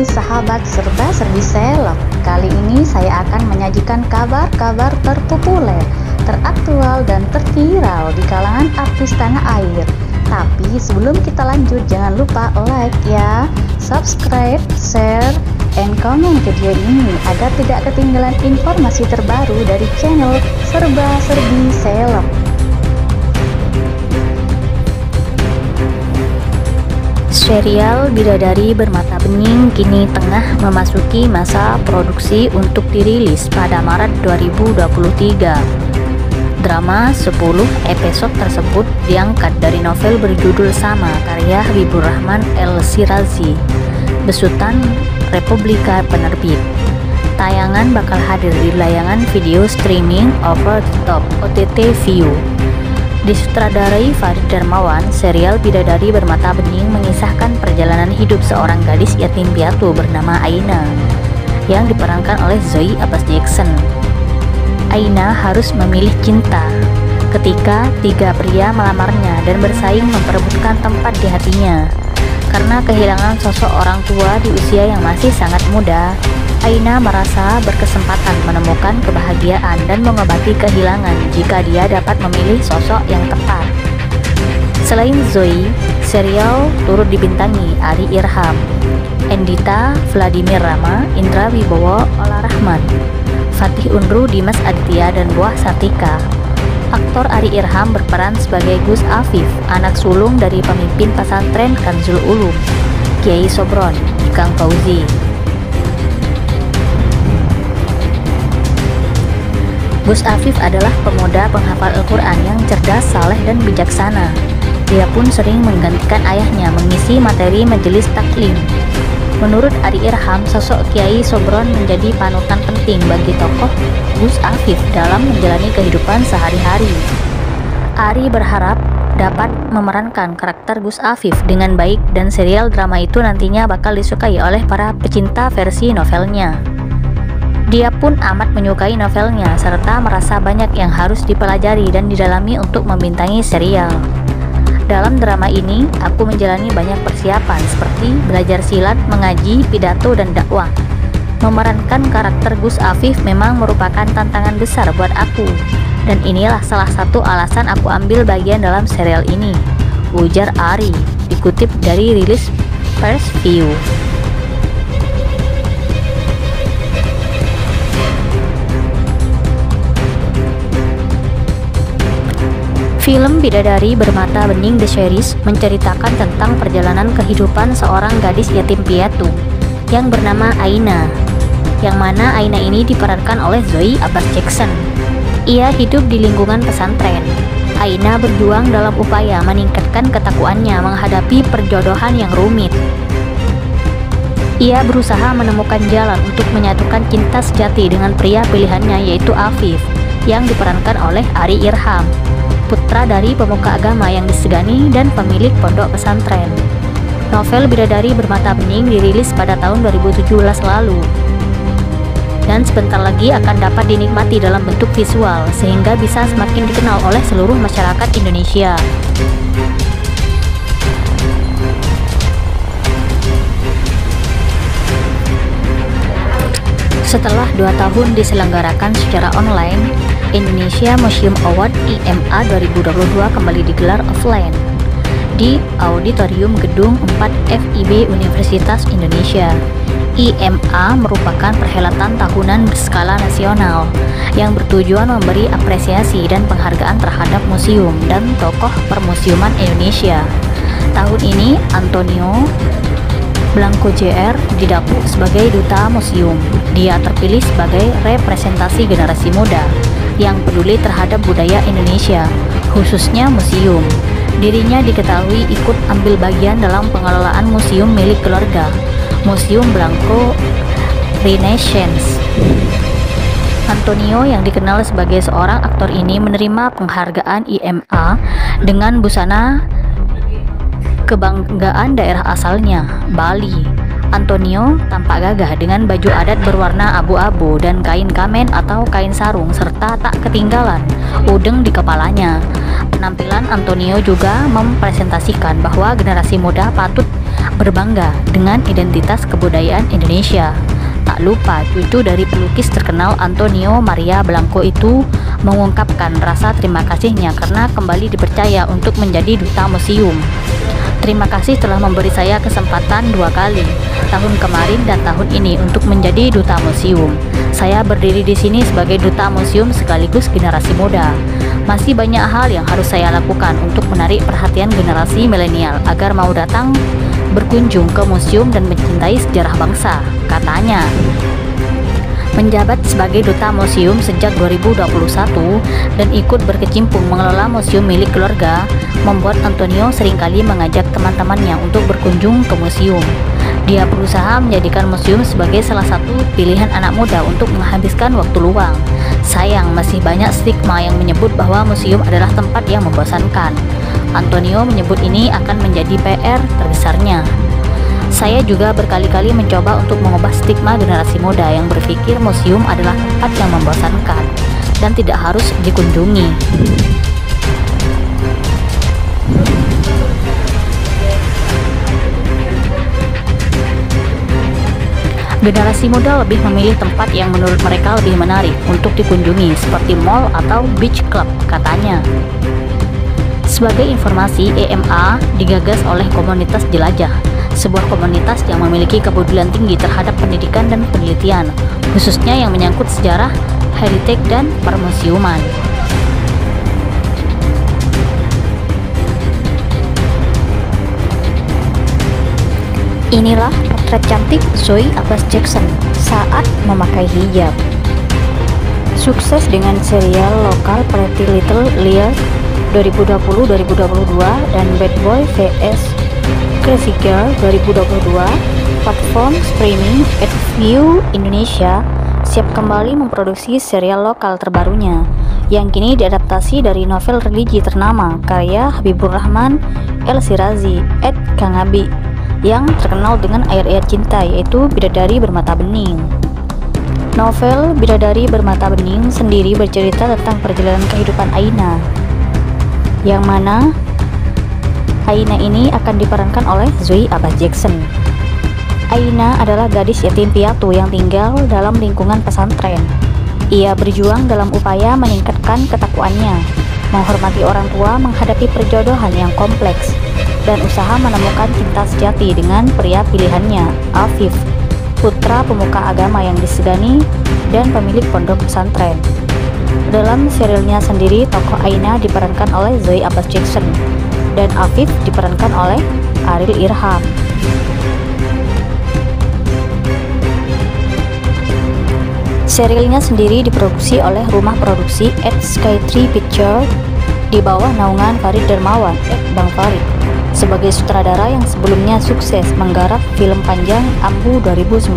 pagi sahabat serba-serbi seleb. Kali ini saya akan menyajikan kabar-kabar terpopuler, teraktual dan terviral di kalangan artis tanah air. Tapi sebelum kita lanjut, jangan lupa like ya, subscribe, share, and komen video ini agar tidak ketinggalan informasi terbaru dari channel serba-serbi seleb. Serial Bidadari Bermata Bening kini tengah memasuki masa produksi untuk dirilis pada Maret 2023. Drama 10 episode tersebut diangkat dari novel berjudul sama karya Habibur Rahman El-Shirazi, besutan Republika Penerbit. Tayangan bakal hadir di layangan video streaming over the top OTT Viu. Disutradarai Farid Darmawan, serial Bidadari Bermata Bening mengisahkan perjalanan hidup seorang gadis yatim piatu bernama Aina yang diperankan oleh Zoe Abbas Jackson. Aina harus memilih cinta ketika 3 pria melamarnya dan bersaing memperebutkan tempat di hatinya. Karena kehilangan sosok orang tua di usia yang masih sangat muda, Aina merasa berkesempatan menemukan kebahagiaan dan mengobati kehilangan jika dia dapat memilih sosok yang tepat. Selain Zoe, serial turut dibintangi Ari Irham, Endita Vladimir Rama, Indra Wibowo, Ola Rahman, Fatih Unru, Dimas Aditya, dan Buah Sartika. Aktor Ari Irham berperan sebagai Gus Afif, anak sulung dari pemimpin pesantren Kanzul Ulum, Kiai Sobron, Kang Fauzi. Gus Afif adalah pemuda penghafal Al-Quran yang cerdas, saleh, dan bijaksana. Dia pun sering menggantikan ayahnya mengisi materi majelis taklim. Menurut Ari Irham, sosok Kiai Sobron menjadi panutan penting bagi tokoh Gus Afif dalam menjalani kehidupan sehari-hari. Ari berharap dapat memerankan karakter Gus Afif dengan baik dan serial drama itu nantinya bakal disukai oleh para pecinta versi novelnya. Dia pun amat menyukai novelnya serta merasa banyak yang harus dipelajari dan didalami untuk membintangi serial. Dalam drama ini, aku menjalani banyak persiapan seperti belajar silat, mengaji, pidato, dan dakwah. Memerankan karakter Gus Afif memang merupakan tantangan besar buat aku, dan inilah salah satu alasan aku ambil bagian dalam serial ini, ujar Ari, dikutip dari rilis Pers View. Film Bidadari Bermata Bening The Series menceritakan tentang perjalanan kehidupan seorang gadis yatim piatu yang bernama Aina, yang mana Aina ini diperankan oleh Zoe Abbas Jackson. Ia hidup di lingkungan pesantren. Aina berjuang dalam upaya meningkatkan ketakwaannya menghadapi perjodohan yang rumit. Ia berusaha menemukan jalan untuk menyatukan cinta sejati dengan pria pilihannya, yaitu Afif, yang diperankan oleh Ari Irham, putra dari pemuka agama yang disegani dan pemilik pondok pesantren. Novel Bidadari Bermata Bening dirilis pada tahun 2017 lalu dan sebentar lagi akan dapat dinikmati dalam bentuk visual sehingga bisa semakin dikenal oleh seluruh masyarakat Indonesia. Setelah 2 tahun diselenggarakan secara online, Indonesia Museum Award IMA 2022 kembali digelar offline di Auditorium Gedung 4 FIB Universitas Indonesia. IMA merupakan perhelatan tahunan berskala nasional yang bertujuan memberi apresiasi dan penghargaan terhadap museum dan tokoh permusiuman Indonesia. Tahun ini Antonio Blanco Jr. didapuk sebagai duta museum. Dia terpilih sebagai representasi generasi muda yang peduli terhadap budaya Indonesia, khususnya museum. Dirinya diketahui ikut ambil bagian dalam pengelolaan museum milik keluarga, Museum Blanco Renaissance. Antonio yang dikenal sebagai seorang aktor ini menerima penghargaan IMA dengan busana kebanggaan daerah asalnya, Bali. Antonio tampak gagah dengan baju adat berwarna abu-abu dan kain kamen atau kain sarung serta tak ketinggalan udeng di kepalanya. Penampilan Antonio juga mempresentasikan bahwa generasi muda patut berbangga dengan identitas kebudayaan Indonesia. Tak lupa, cucu dari pelukis terkenal Antonio Maria Blanco itu mengungkapkan rasa terima kasihnya karena kembali dipercaya untuk menjadi duta museum. Terima kasih telah memberi saya kesempatan 2 kali, tahun kemarin dan tahun ini, untuk menjadi duta museum. Saya berdiri di sini sebagai duta museum sekaligus generasi muda. Masih banyak hal yang harus saya lakukan untuk menarik perhatian generasi milenial agar mau datang berkunjung ke museum dan mencintai sejarah bangsa, katanya. Menjabat sebagai duta museum sejak 2021 dan ikut berkecimpung mengelola museum milik keluarga, membuat Antonio seringkali mengajak teman-temannya untuk berkunjung ke museum. Dia berusaha menjadikan museum sebagai salah satu pilihan anak muda untuk menghabiskan waktu luang. Sayang, masih banyak stigma yang menyebut bahwa museum adalah tempat yang membosankan. Antonio menyebut ini akan menjadi PR terbesarnya. Saya juga berkali-kali mencoba untuk mengubah stigma generasi muda yang berpikir museum adalah tempat yang membosankan dan tidak harus dikunjungi. Generasi muda lebih memilih tempat yang menurut mereka lebih menarik untuk dikunjungi, seperti mall atau beach club, katanya. Sebagai informasi, EMA digagas oleh komunitas jelajah, sebuah komunitas yang memiliki kepedulian tinggi terhadap pendidikan dan penelitian, khususnya yang menyangkut sejarah, heritage, dan permusiuman. Inilah potret cantik Zoe Abbas Jackson saat memakai hijab. Sukses dengan serial lokal Pretty Little Liars 2020-2022 dan Bad Boy vs Crazy Girl 2022, platform streaming AdView Indonesia siap kembali memproduksi serial lokal terbarunya yang kini diadaptasi dari novel religi ternama karya Habibur Rahman El Sirazi Kang Abi yang terkenal dengan ayat-ayat cinta, yaitu Bidadari Bermata Bening. Novel Bidadari Bermata Bening sendiri bercerita tentang perjalanan kehidupan Aina, yang mana Aina ini akan diperankan oleh Zoe Abbas Jackson. Aina adalah gadis yatim piatu yang tinggal dalam lingkungan pesantren. Ia berjuang dalam upaya meningkatkan ketakwaannya, menghormati orang tua, menghadapi perjodohan yang kompleks, dan usaha menemukan cinta sejati dengan pria pilihannya, Afif, putra pemuka agama yang disegani dan pemilik pondok pesantren. Dalam serialnya sendiri, tokoh Aina diperankan oleh Zoe Abbas Jackson dan Afif diperankan oleh Ariel Irham. Serialnya sendiri diproduksi oleh rumah produksi Sky3 Pictures di bawah naungan Farid Darmawan, Bang Farid, sebagai sutradara yang sebelumnya sukses menggarap film panjang Ambu 2019.